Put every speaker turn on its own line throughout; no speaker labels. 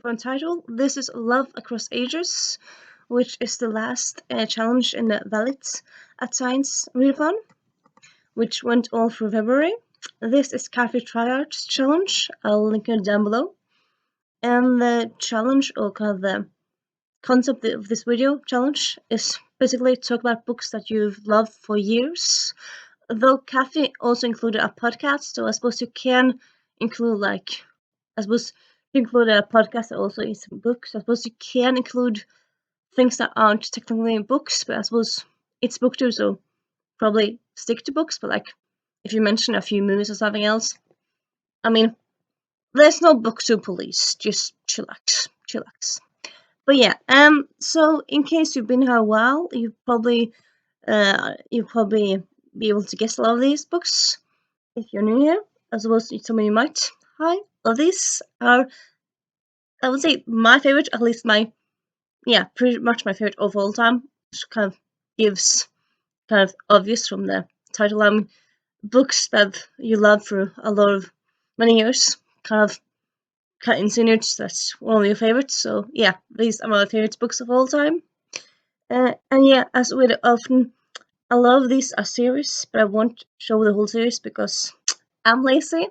for Untitled. This is Love Across Ages, which is the last challenge in the Valid at Science readathon, which went all through February. This is Cafe Triarch's challenge. I'll link it down below. And the challenge, or kind of the concept of this video challenge, is basically talk about books that you've loved for years. Though Cafe also included a podcast, so I suppose you can include a podcast that also is books. I suppose you can include things that aren't technically books, but I suppose it's booktube, so probably stick to books. But like, if you mention a few movies or something else, I mean, there's no booktube police. Just chillax. But yeah, so in case you've been here a while, you'll probably be able to guess a lot of these books. If you're new here, I suppose some of you might. Hi, all these are, I would say, my favorite, at least pretty much my favorite of all time. Which kind of gives kind of obvious from the title. Books that you love for many years. Kind of insinuates that's one of your favorites. So yeah, these are my favorite books of all time. And yeah, as with often, I love these as series, but I won't show the whole series because I'm lazy.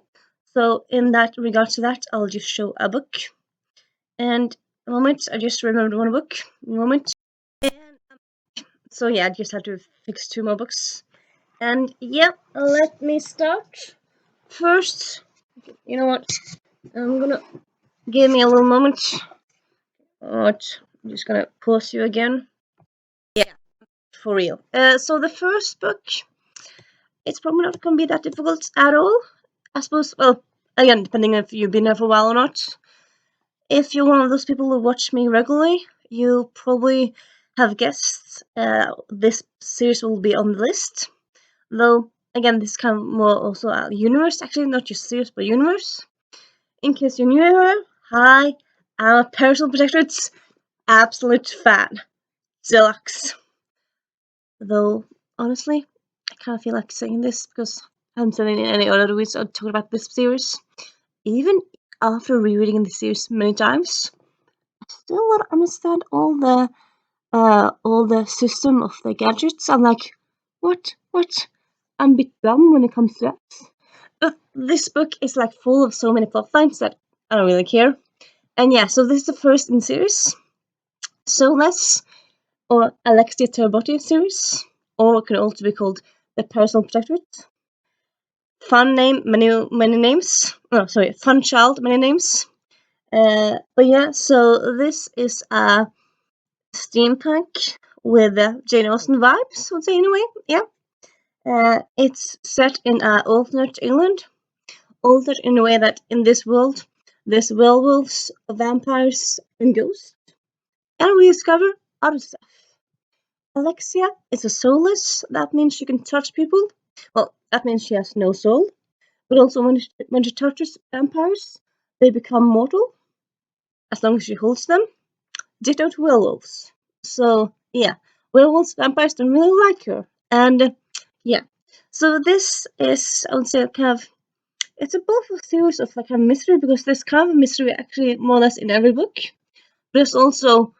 So in that regard to that, I'll just show a book. And a moment, I just remembered one book. And so yeah, I just had to fix 2 more books. And yeah, let me start. First, you know what? I'm gonna give me a little moment. What? I'm just gonna pause you again. Yeah, for real. So the first book, it's probably not gonna be that difficult at all. I suppose. Well, again, depending if you've been there for a while or not. If you're one of those people who watch me regularly, you probably have guessed this series will be on the list. Though, again, this is kind of more also a universe, actually, not just series, but universe. In case you're new here, hi, I'm a Personal Protectorate's absolute fan. Deluxe. Though, honestly, I kind of feel like saying this because I haven't said any other videos talking about this series. Even after rereading the series many times, I still don't understand all the system of the gadgets. I'm like, what? I'm a bit dumb when it comes to that. But this book is like full of so many plot lines that I don't really care. And yeah, so this is the first in series. Shameless, or Alexia Teraboti series, or it can also be called the Personal Protectorate. Fun name, many names. Oh, sorry, fun child, many names. But yeah, so this is a steampunk with Jane Austen vibes, I would say, anyway. Yeah. It's set in alternate England, altered in a way that in this world there's werewolves, vampires, and ghosts, and we discover other stuff. Alexia is a soulless. That means she can touch people. Well, that means she has no soul. But also when she touches vampires, they become mortal, as long as she holds them. Ditto to werewolves. So yeah, werewolves, vampires don't really like her. And yeah, so this is, I would say, kind of, it's both a series of like a mystery, because there's kind of a mystery actually more or less in every book. There's also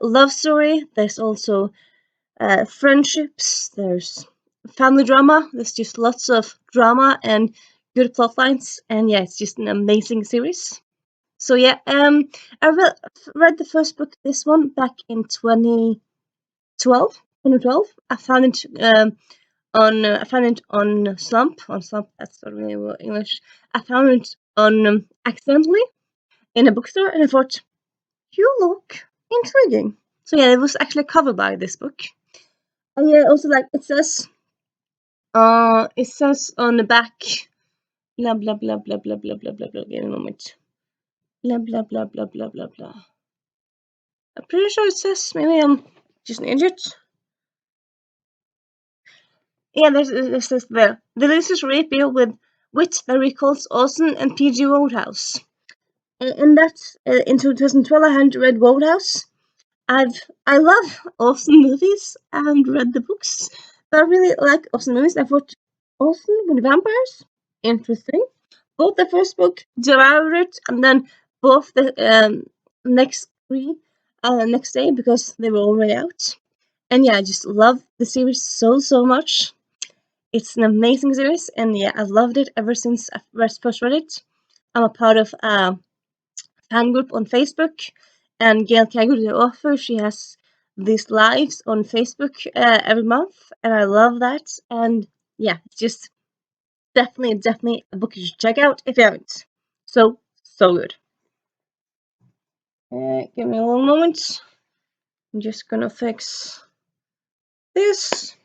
love story. There's also friendships. There's family drama. There's just lots of drama and good plot lines. And yeah, it's just an amazing series. So yeah, I read the first book, this one, back in 2012. I found it on Slump. That's not really English. I found it on accidentally in a bookstore, and I thought, you look intriguing. So yeah, it was actually covered by this book. And yeah, also like it says on the back, blah blah blah blah blah blah blah blah blah. Give me a moment. Blah blah blah blah blah blah blah. I'm pretty sure it says, maybe I'm just an idiot. Yeah, this says there. The delicious rapier with wit that recalls Austen and P.G. Wodehouse. And that's in 2012 I hadn't read Wodehouse. I love Austen movies and read the books, but I really like Austen movies. I thought Austen with vampires, interesting. Both the first book, devoured it, and then both the next day because they were already out. And yeah, I just love the series so much. It's an amazing series, and yeah, I've loved it ever since I first read it. I'm a part of a fan group on Facebook, and Gail Kagger, the author, she has these lives on Facebook every month, and I love that. And yeah, it's just definitely a book you should check out if you haven't. So good. Give me a little moment. I'm just gonna fix this.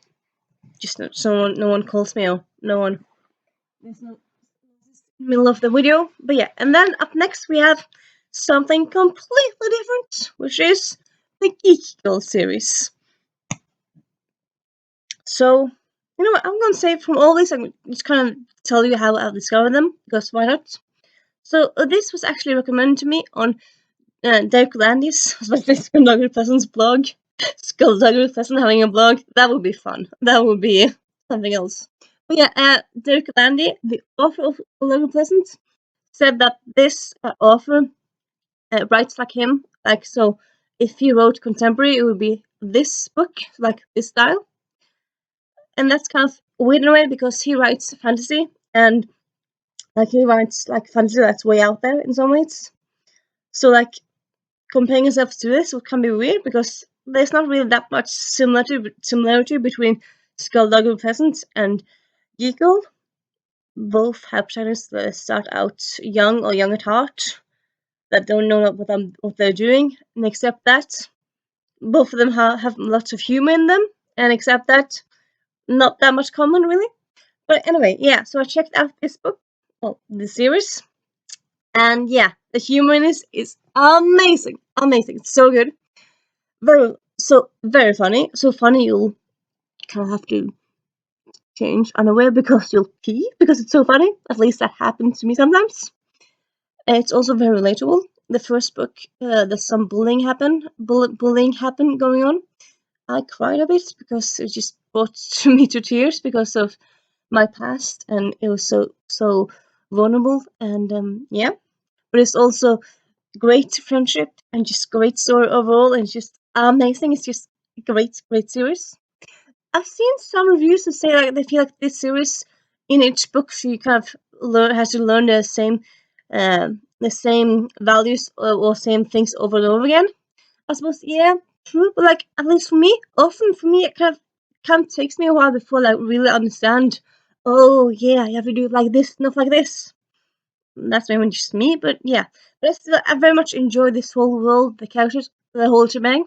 Just so no one calls me out. No one. There's no middle of the video. But yeah, and then up next we have something completely different, which is the Geek Girl series. So, you know what, I'm gonna say from all this, I'm just kind of tell you how I've discovered them, because why not? So, this was actually recommended to me on Derek Landis, Skullduggery Pleasant's blog. Skullduggery Pleasant having a blog, that would be fun. That would be something else. But yeah, Derek Landy, the author of Skullduggery Pleasant, said that this author writes like him. Like, so if he wrote contemporary, it would be this book, like this style. And that's kind of weird in a way because he writes fantasy, and like he writes like fantasy that's way out there in some ways. So like comparing himself to this can be weird because there's not really that much similarity between Skullduggery Pleasant and Geek Girl. Both have protagonists that start out young or young at heart, that don't know what they're doing, and except that both of them have lots of humor in them, and except that not that much common really. But anyway, yeah, so I checked out this book, well, the series, and yeah, the humor in this is amazing, it's so good, very funny, so funny you'll kind of have to change underwear because you'll pee because it's so funny. At least that happens to me sometimes. It's also very relatable. The first book, there's some bullying happen going on. I cried a bit because it just brought me to tears because of my past, and it was so vulnerable, and yeah. But it's also great friendship and just great story overall, and it's just amazing. It's just great series. I've seen some reviews that say like they feel like this series, in each book, she kind of has to learn the same values or same things over and over again. I suppose, yeah, true, but like at least often for me, it kind of takes me a while before like really understand. Oh yeah, you have to do it like this, not like this. That's maybe just me, but yeah. But I very much enjoy this whole world, the characters, the whole shebang.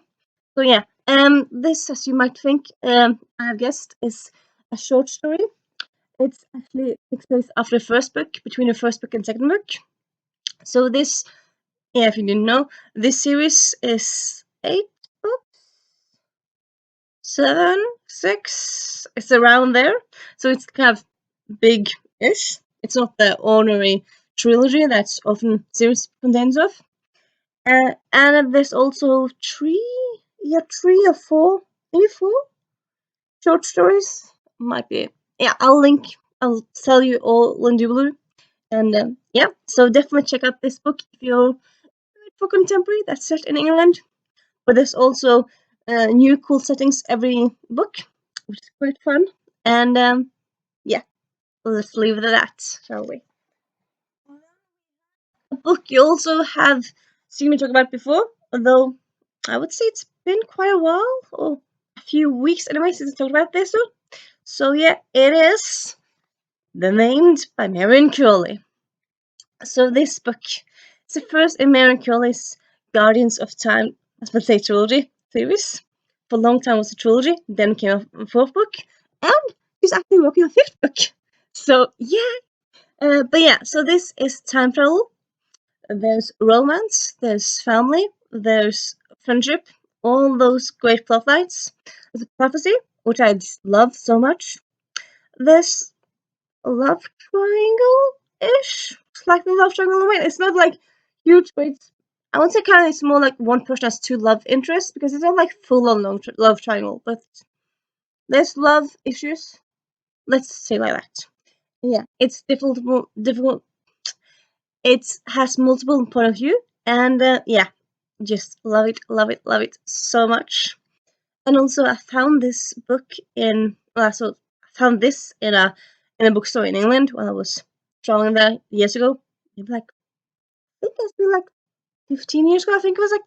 So yeah, this, as you might think, I have guessed, is a short story. It's actually takes place after the first book, between the first book and second book. So this, yeah, if you didn't know, this series is 8 books, 7, 6. It's around there, so it's kind of big-ish. It's not the ordinary trilogy that's often series contains of. And there's also three or four, maybe 4 short stories. Might be. Yeah, I'll tell you all in doobly. And yeah, so definitely check out this book if you're for contemporary that's set in England. But there's also new cool settings every book, which is quite fun. And yeah, let's leave it at that, shall we? A book you also have seen me talk about before, although I would say it's been quite a while, or a few weeks anyway, since I talked about this one. So yeah, it is The Named by Marion Curley. So this book is the first in Marion Curley's Guardians of Time, I was going to say trilogy series. For a long time it was a trilogy, then came a 4th book, and she's actually working on a 5th book. So yeah, but yeah, so this is time travel. There's romance, there's family, there's friendship, all those great plot lines. There's a prophecy, which I just love so much. There's a love triangle-ish, slightly love triangle in a way. It's not like huge, but I would say kind of it's more like one person has 2 love interests, because it's not like full-on love triangle, but there's love issues. Let's say like that. Yeah, it's difficult. It has multiple point of view, and yeah, just love it, love it, love it so much. And also, I found this book in a bookstore in England when I was traveling there years ago. Maybe like I think it's been like 15 years ago. I think it was like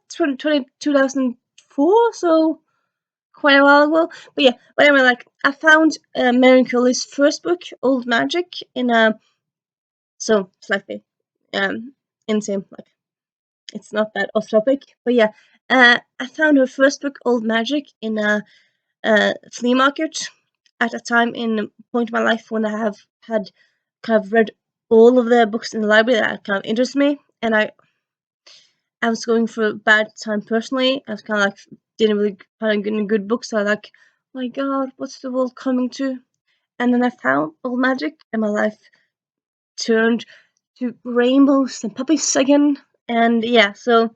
2004, so quite a while ago. But yeah, but anyway, like I found Mary Curley's first book, Old Magic, in a slightly insane. Like it's not that off topic, but yeah, I found her first book, Old Magic, in a flea market at a time in a point in my life when I have had kind of read all of the books in the library that kind of interest me, and I was going through a bad time personally. I was kind of like didn't really find a good book, so I was like, oh my God, what's the world coming to? And then I found Old Magic, and my life turned to rainbows and puppies again. And yeah, so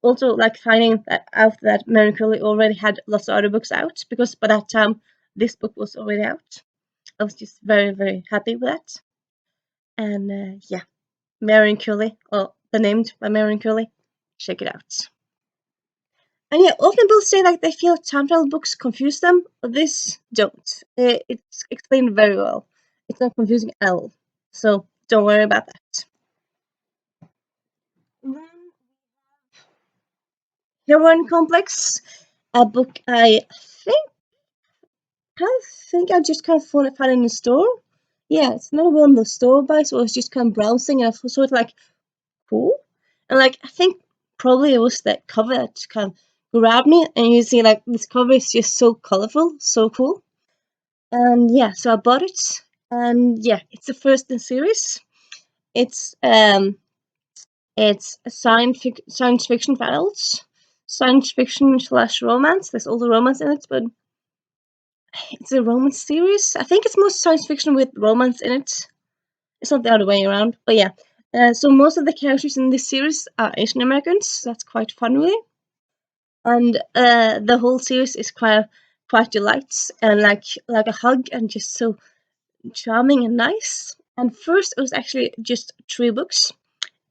also like finding that out that Mary Curley already had lots of other books out, because by that time this book was already out. I was just very, very happy with that. And yeah, Mary Curley, or the named by Mary Curley, check it out. And yeah, often people say like they feel time travel books confuse them, but this don't. It's explained very well. It's not confusing at all, so don't worry about that. Then Heroine Complex, a book think I think I just kind of found it in the store. Yeah, it's not one of the store buys, so I was just kind of browsing and I was sort of like cool. And like I think probably it was that cover that kind of grabbed me, and you see like this cover is just so colorful, so cool. And yeah, so I bought it, and yeah, it's the first in series. It's um it's a science fiction for adults, science fiction slash romance. There's all the romance in it, but it's a romance series. I think it's more science fiction with romance in it. It's not the other way around, but yeah. So most of the characters in this series are Asian Americans. So that's quite fun, really. And the whole series is quite delights and like a hug, and just so charming and nice. And first it was actually just 3 books,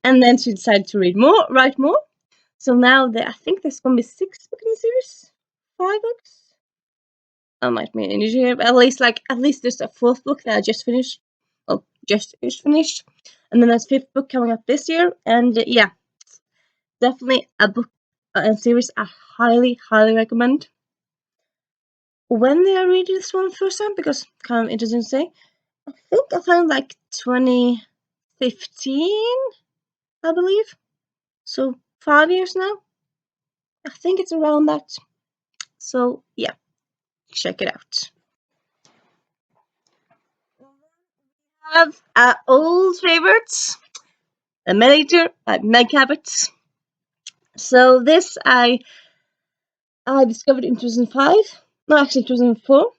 and then she decided to write more. So now I think there's gonna be 6 books in the series, 5 books. I might be in here, but at least there's a 4th book that I just finished. Well, just finished, and then there's 5th book coming up this year. And yeah, definitely a book and series I highly recommend. When did I read this one first time? Because kind of interesting to say. I think I found like 2015, I believe. So 5 years now. I think it's around that. So yeah, check it out. Have old favorites, The Mediator by Meg Cabot. So this I discovered in 2005. No, actually 2004.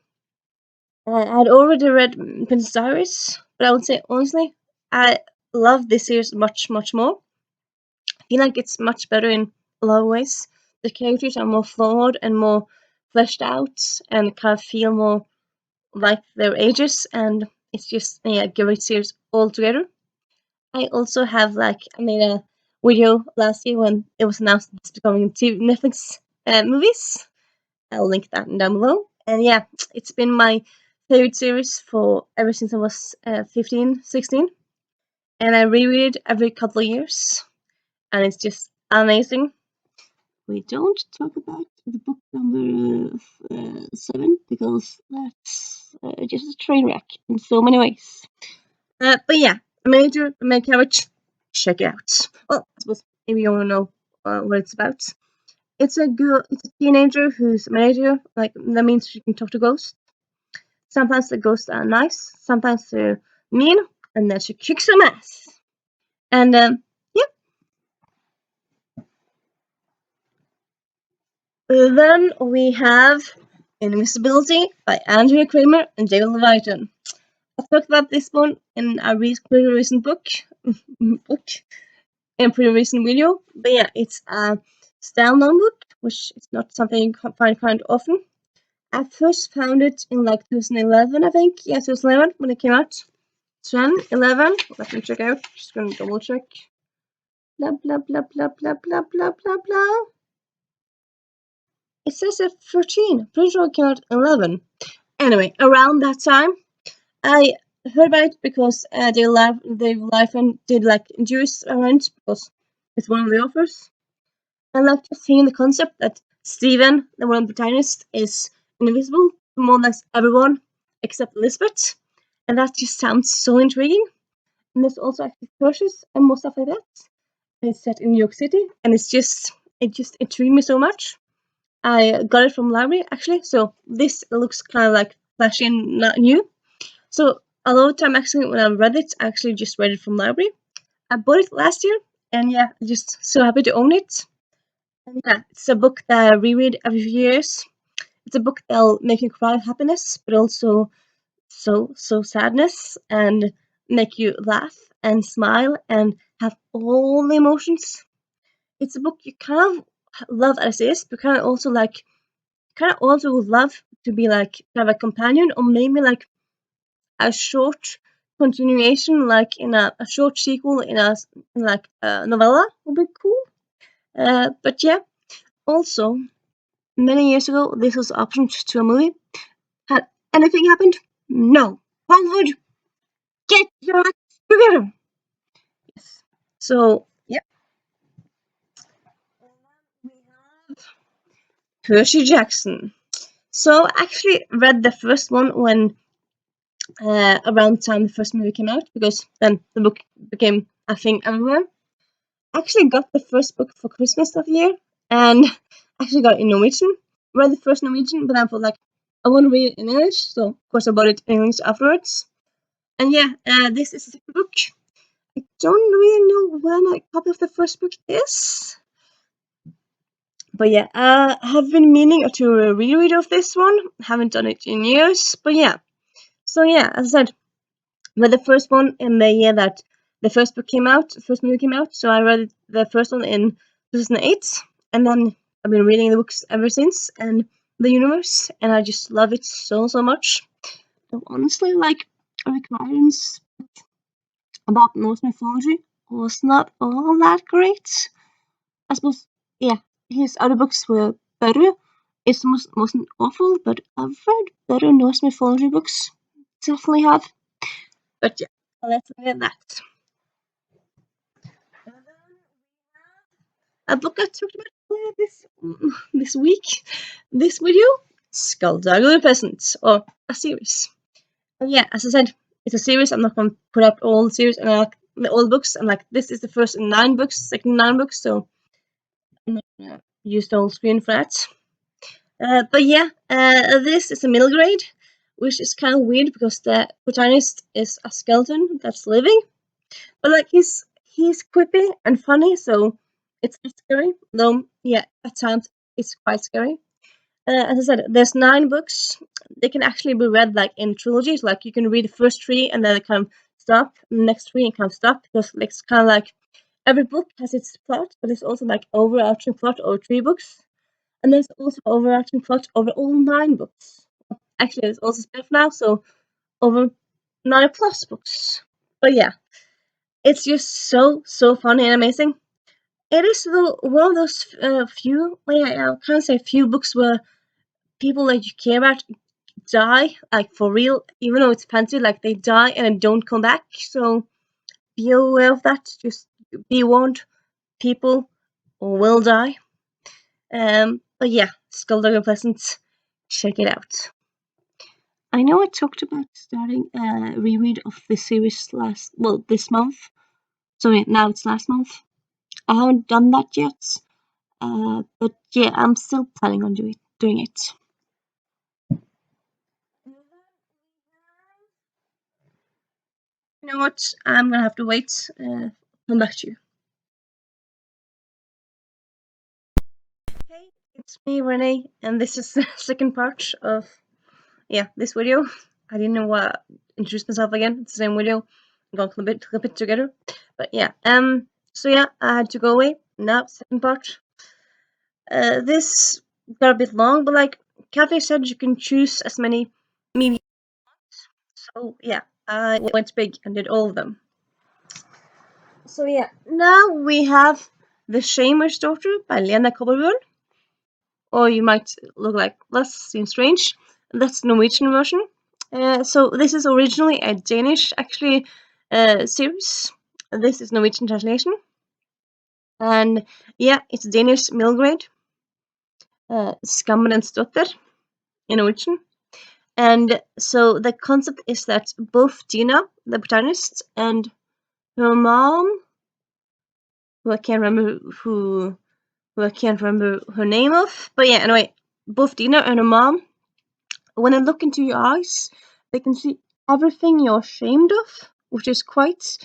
I had already read Princess Diaries, but I would say honestly, I love this series much more. I feel like it's much better in a lot of ways. The characters are more flawed and more fleshed out, and kind of feel more like their ages, and it's just a great series altogether. I also have I made a video last year when it was announced it's becoming Netflix movies. I'll link that down below. And yeah, it's been my favorite series for ever since I was 15, 16. And I reread it every couple of years, and it's just amazing. We don't talk about the book number 7 because that's just a train wreck in so many ways. But yeah, Major the main carriage, check it out. Well, I suppose maybe you want to know what it's about. It's a girl. It's a teenager who's a manager. Like that means she can talk to ghosts. Sometimes the ghosts are nice. Sometimes they're mean, and then she kicks some ass. And yeah. Then we have Invisibility by Andrea Kramer and David Leviton. I've talked about this one in a pretty recent book, in a pretty recent video. But yeah, it's a standalone book, which is not something you can find often. I first found it in like 2011, I think. Yeah, 2011 when it came out. 2011. Let me check out. Just gonna double check. Blah blah blah blah blah blah blah blah blah. It says at 13. Pretty sure it came out 11. Anyway, around that time, I heard about it because Dave Lifen did like introduce arent because it's one of the authors. I like just seeing the concept that Stephen, the one protagonist, is invisible to more or less everyone except Elizabeth, and that just sounds so intriguing. And there's also actually curses and more stuff like that. And it's set in New York City, and it just intrigued me so much. I got it from library actually, so this looks kind of like flashy and not new. So a lot of time actually when I read it, I actually just read it from library. I bought it last year, and yeah, just so happy to own it. And yeah, it's a book that I reread every few years. It's a book that'll make you cry with happiness, but also so sadness, and make you laugh and smile and have all the emotions. It's a book you kind of love as is, but kind of also would love to be like have a companion, or maybe like a short continuation, like in a short sequel in like a novella would be cool. But yeah, also many years ago this was optioned to a movie. Had anything happened? No. Hollywood, get your act together. Yes. So yeah, we have Percy Jackson. So I actually read the first one when around the time the first movie came out, because then the book became a thing everywhere. I actually got the first book for Christmas that year, and actually got it in Norwegian. Read the first Norwegian, but then I thought like I want to read it in English, so of course I bought it in English afterwards. And yeah, this is the second book. I don't really know where my copy of the first book is, but yeah, I have been meaning to reread of this one. Haven't done it in years, but yeah. So yeah, as I said, but the first one in the year that the first book came out, the first movie came out. So I read the first one in 2008, and then I've been reading the books ever since, and the universe, and I just love it so much. So honestly, like Rick Riordan's about Norse mythology was not all that great. I suppose, yeah, his other books were better. It wasn't awful, but I've read better Norse mythology books. Definitely have. But yeah, let's look at that. A book I talked about this week, this video, Skullduggery Peasant, or a series. And yeah, as I said, it's a series. I'm not going to put up all the series and all the books. And like this is the first 9 books, second 9 books, so I'm not gonna use the whole screen for that. But yeah, this is a middle grade, which is kind of weird because the protagonist is a skeleton that's living. But like he's quippy and funny, so it's not scary. Though yeah, at times it's quite scary. As I said, there's 9 books. They can actually be read like in trilogies. Like you can read the first 3 and then kind of stop, the next 3 and kind of stop, because it's kind of like every book has its plot, but there's also like overarching plot over 3 books, and there's also overarching plot over all 9 books. Actually, there's also spin-off now, so over 9 plus books. But yeah, it's just so funny and amazing. It is one of those few, I can't say few books where people that you care about die, like for real, even though it's fancy, like they die and don't come back. So be aware of that. Just be warned, people will die. But yeah, Skullduggery Pleasant, check it out. I know I talked about starting a reread of this series this month. So yeah, now it's last month. I haven't done that yet. But yeah, I'm still planning on doing it. You know what? I'm gonna have to wait. Come back to you. Hey, it's me, Renee, and this is the second part of this video. I didn't know what introduce myself again. It's the same video. I'm gonna clip it together. But yeah, so yeah, I had to go away. Now, second part. This got a bit long, but like Kathy said, you can choose as many media. So yeah, I went big and did all of them. So yeah, now we have The Shameless Daughter by Liana Cobbler. Or you might look like, that seems strange. That's the Norwegian version. So this is originally a Danish, actually, series. This is Norwegian translation. And yeah, it's Danish middle grade. Skammenens dotter in Norwegian. And so the concept is that both Dina, the protagonist, and her mom, who I can't remember her name of, but yeah, anyway, both Dina and her mom, when they look into your eyes, they can see everything you're ashamed of, which is quite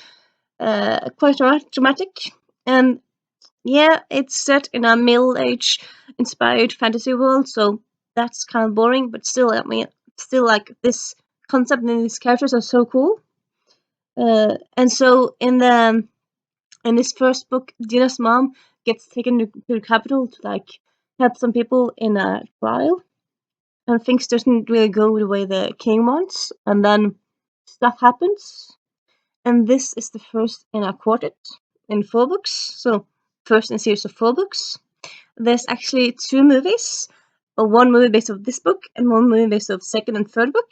dramatic. And yeah, it's set in a middle-age inspired fantasy world, so that's kind of boring, but still, I mean, still like this concept and these characters are so cool. And so in this first book, Dina's mom gets taken to the capital to like help some people in a trial, and things doesn't really go the way the king wants, and then stuff happens. And this is the first in a quartet in 4 books, so first in a series of 4 books. There's actually 2 movies, one movie based off this book and one movie based off second and third book.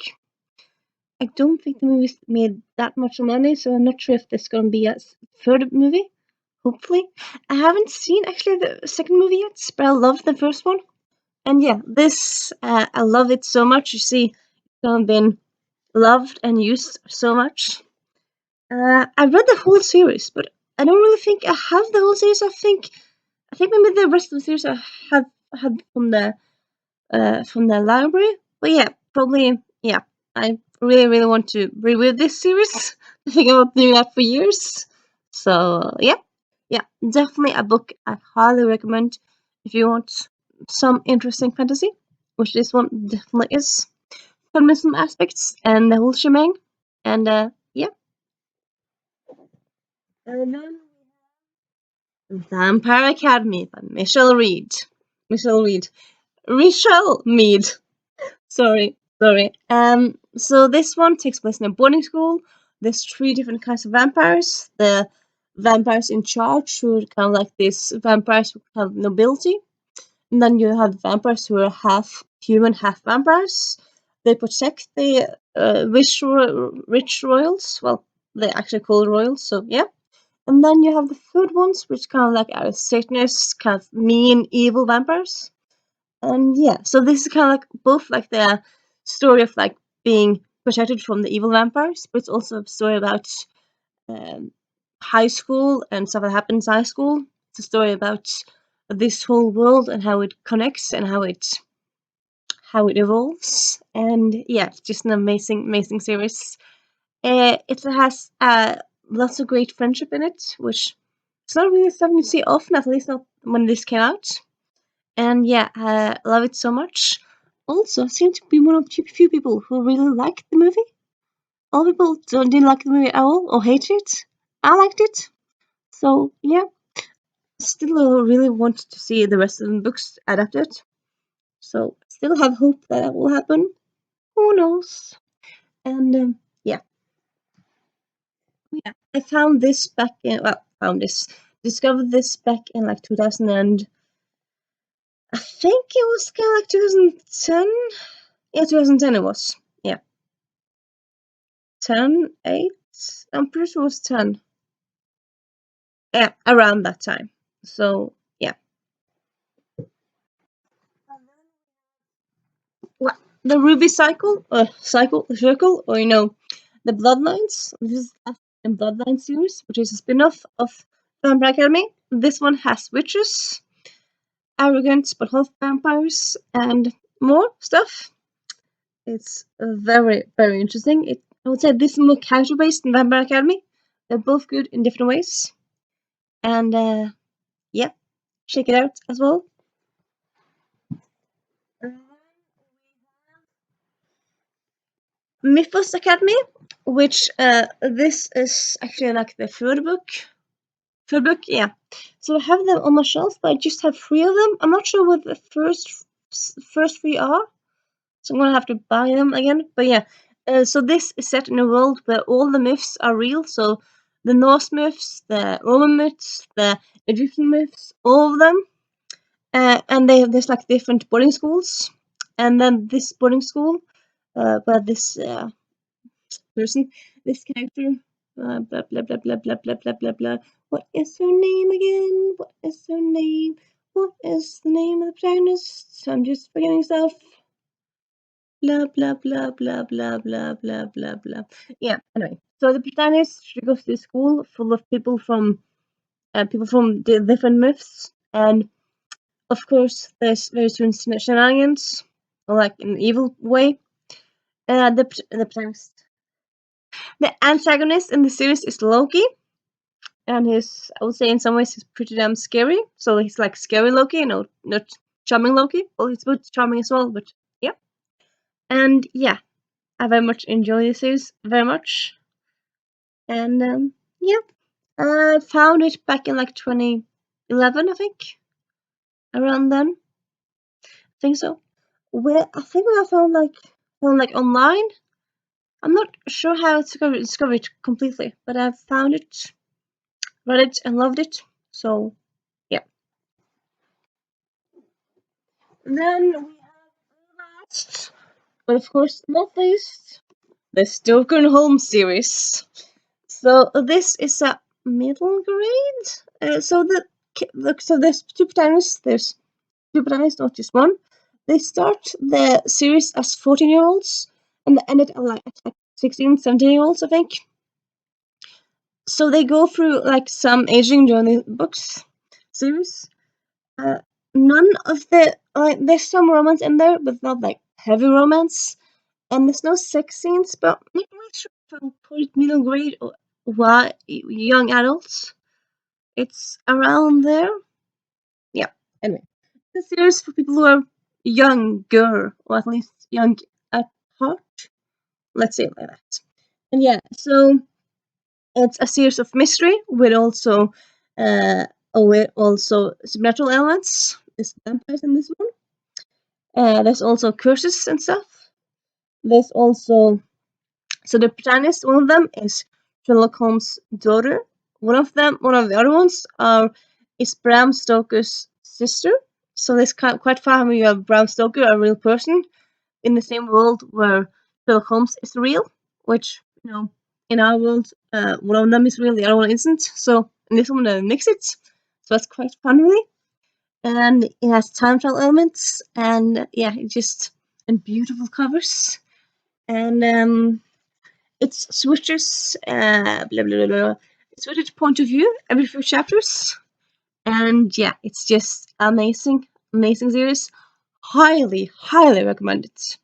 I don't think the movies made that much money, so I'm not sure if there's gonna be a third movie. Hopefully. I haven't seen actually the second movie yet, but I loved the first one. And yeah, this, I love it so much. You see, it's been loved and used so much. I read the whole series, but I don't really think I have the whole series. I think maybe the rest of the series I have had from the library. But yeah, probably, yeah. I really want to reread this series. I think I've been doing that for years. So yeah, definitely a book I highly recommend if you want some interesting fantasy, which this one definitely is. Feminism aspects and the whole shebang. And yeah. And then Vampire Academy by Michelle Reed. Michelle Mead. Sorry. So this one takes place in a boarding school. There's 3 different kinds of vampires. The vampires in charge, who are kind of like these vampires who have nobility. And then you have vampires who are half human, half vampires. They protect the rich royals. Well, they actually call royals, so yeah. And then you have the third ones, which kind of like are Satanists, kind of mean, evil vampires. And yeah, so this is kind of like both like the story of like being protected from the evil vampires, but it's also a story about um, high school and stuff that happens in high school. It's a story about this whole world and how it connects and how it evolves. And yeah, it's just an amazing series. It has lots of great friendship in it, which it's not really something you see often, at least not when this came out. And yeah, I love it so much. Also, I seem to be one of the few people who really liked the movie. All people didn't like the movie at all or hated it. I liked it. So yeah, still really want to see the rest of the books adapted. So still have hope that it will happen. Who knows? And yeah. Yeah, I found this back in, discovered this back in like 2000 and I think it was kind of like 2010. Yeah, 2010 it was. Yeah, 10, 8. I'm pretty sure it was 10. Yeah, around that time. So yeah. Well, the Ruby cycle, circle, or the Bloodlines. This is the Bloodline series, which is a spin-off of Vampire Academy. This one has witches, arrogant but half vampires, and more stuff. It's very interesting. I would say this is more character based than Vampire Academy. They're both good in different ways. And yeah, check it out as well. Mythos Academy, which this is actually like the third book. Third book, yeah. So I have them on my shelf, but I just have 3 of them. I'm not sure what the first 3 are, so I'm gonna have to buy them again. But yeah, so this is set in a world where all the myths are real. So the Norse myths, the Roman myths, the Egyptian myths, all of them. And there's like different boarding schools. And then this boarding school, where this person, this character, blah blah blah blah blah blah blah blah blah blah. What is her name again? What is her name? What is the name of the protagonist? I'm just forgetting stuff. Blah blah blah blah blah blah blah blah blah. Yeah. Anyway, so the protagonist, she goes to a school full of people from the different myths, and of course there's very soon shenanigans, like in an evil way. The protagonist, the antagonist in the series is Loki, and I would say in some ways he's pretty damn scary. So he's like scary Loki, not charming Loki. Well, he's both charming as well, but yeah. And yeah, I very much enjoy this series, very much. And yeah, I found it back in like 2011, I think, around then. I think so. I think I found like online. I'm not sure how to discover it completely, but I found it, read it, and loved it. So yeah. Then we have last, but of course not least, the Stockholm series. So this is a middle grade. So there's two protagonists. There's two protagonists, not just one. They start the series as 14-year-olds and they end it at like 16, 17-year-olds, I think. So they go through like some aging during the books series. None of the there's some romance in there, but not like heavy romance. And there's no sex scenes, but I'm not really sure if I would put it middle grade or young adults. It's around there. Yeah. Anyway, the series for people who are younger, or at least young at heart. Let's say it like that. And yeah, so it's a series of mystery with also supernatural elements. There's vampires in this one. There's also curses and stuff. There's also the protagonist. One of them is Sherlock Holmes' daughter. One of the other ones is Bram Stoker's sister. So this quite far when you have Bram Stoker, a real person, in the same world where Sherlock Holmes is real, which in our world, one of them is real, the other one isn't. So in this one, they mix it. So that's quite fun, really. And it has time travel elements, and yeah, and beautiful covers, and it switches blah blah blah blah. It switches point of view every few chapters, and yeah, it's just amazing series. Highly recommend it.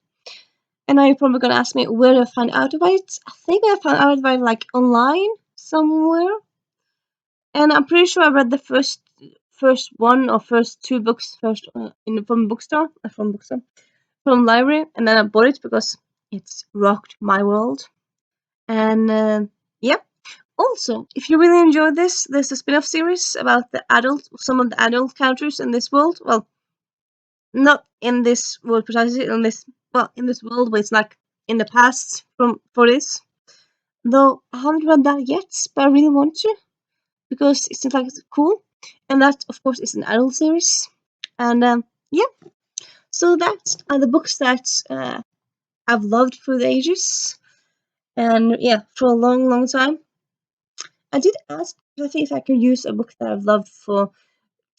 And now you're probably gonna ask me where I found out about it. I think I found out about it like online somewhere, and I'm pretty sure I read the first one or first two books first from library, and then I bought it because it's rocked my world. And yeah. Also, if you really enjoy this, there's a spin-off series about some of the adult characters in this world. Well, not in this world precisely, in this world, but it's like in the past for this. Though I haven't read that yet, but I really want to because it seems like it's cool. And that, of course, is an adult series. And yeah, so that's the books that I've loved for the ages, and yeah, for a long time. I did ask, I think, if I could use a book that I've loved for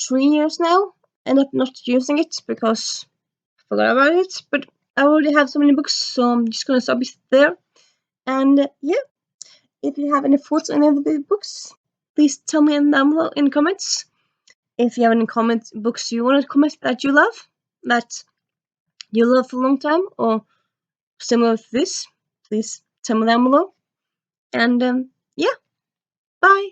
3 years now, and I'm not using it because I forgot about it. But I already have so many books, so I'm just gonna stop it there. And yeah, if you have any thoughts on any of the books, please tell me down below in the comments. If you have any books you want to comment that you love for a long time, or similar to this, please tell me down below. And yeah, bye.